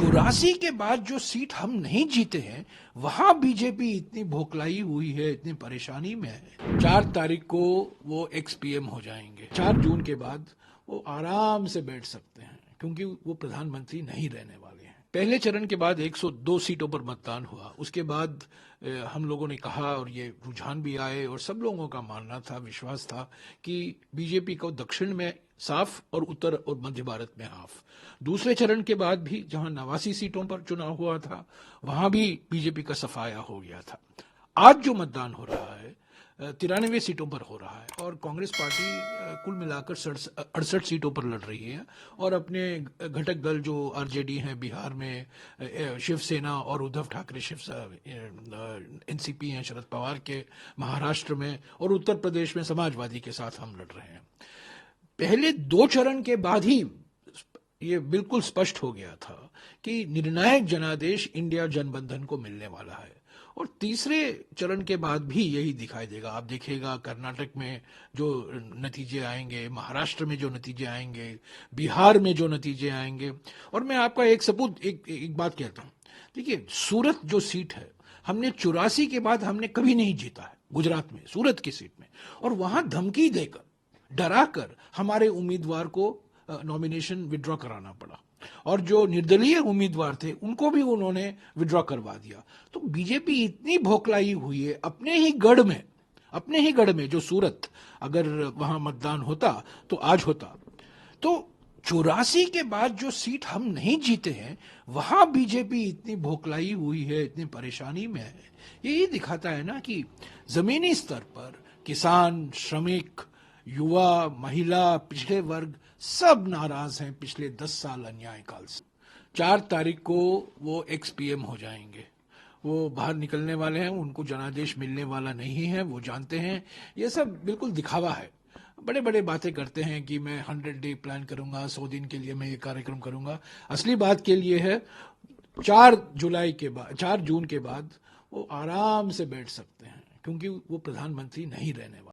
84 के बाद जो सीट हम नहीं जीते हैं वहां बीजेपी इतनी भोकलाई हुई है, इतनी परेशानी में है। 4 तारीख को वो एक्स-पीएम हो जाएंगे। 4 जून के बाद वो आराम से बैठ सकते हैं क्योंकि वो प्रधानमंत्री नहीं रहने वाले हैं। पहले चरण के बाद 102 सीटों पर मतदान हुआ। उसके बाद हम लोगों ने कहा और ये रुझान भी आए और सब लोगों का मानना था, विश्वास था कि बीजेपी को दक्षिण में साफ और उत्तर और मध्य भारत में हाफ। दूसरे चरण के बाद भी जहां 89 सीटों पर चुनाव हुआ था वहां भी बीजेपी का सफाया हो गया था। आज जो मतदान हो रहा है 93 सीटों पर हो रहा है और कांग्रेस पार्टी कुल मिलाकर 68 सीटों पर लड़ रही है और अपने घटक दल जो आरजेडी हैं बिहार में, शिवसेना और उद्धव ठाकरे एनसीपी हैं शरद पवार के महाराष्ट्र में, और उत्तर प्रदेश में समाजवादी के साथ हम लड़ रहे हैं। पहले 2 चरण के बाद ही ये बिल्कुल स्पष्ट हो गया था कि निर्णायक जनादेश इंडिया जनबंधन को मिलने वाला है और तीसरे चरण के बाद भी यही दिखाई देगा। आप देखिएगा कर्नाटक में जो नतीजे आएंगे, महाराष्ट्र में जो नतीजे आएंगे, बिहार में जो नतीजे आएंगे। और मैं आपका एक बात कहता हूं, देखिए सूरत जो सीट है हमने 84 के बाद हमने कभी नहीं जीता है, गुजरात में सूरत की सीट में, और वहां धमकी देकर डराकर हमारे उम्मीदवार को नॉमिनेशन विड्रॉ कराना पड़ा और जो निर्दलीय उम्मीदवार थे उनको भी उन्होंने विड्रॉ करवा दिया। तो बीजेपी इतनी भोकलाई हुई है अपने ही गढ़ में जो सूरत, अगर वहां मतदान होता तो आज होता। तो 84 के बाद जो सीट हम नहीं जीते हैं वहां बीजेपी इतनी भोकलाई हुई है, इतनी परेशानी में है। यही दिखाता है ना कि जमीनी स्तर पर किसान, श्रमिक, युवा, महिला, पिछड़े वर्ग सब नाराज हैं पिछले 10 साल अन्याय काल से। 4 तारीख को वो एक्स-पीएम हो जाएंगे। वो बाहर निकलने वाले हैं, उनको जनादेश मिलने वाला नहीं है, वो जानते हैं। ये सब बिल्कुल दिखावा है। बड़े बड़े बातें करते हैं कि मैं 100 डे प्लान करूंगा, 100 दिन के लिए मैं ये कार्यक्रम करूंगा। असली बात के लिए है 4 जून के बाद वो आराम से बैठ सकते हैं क्योंकि वो प्रधानमंत्री नहीं रहने वाले।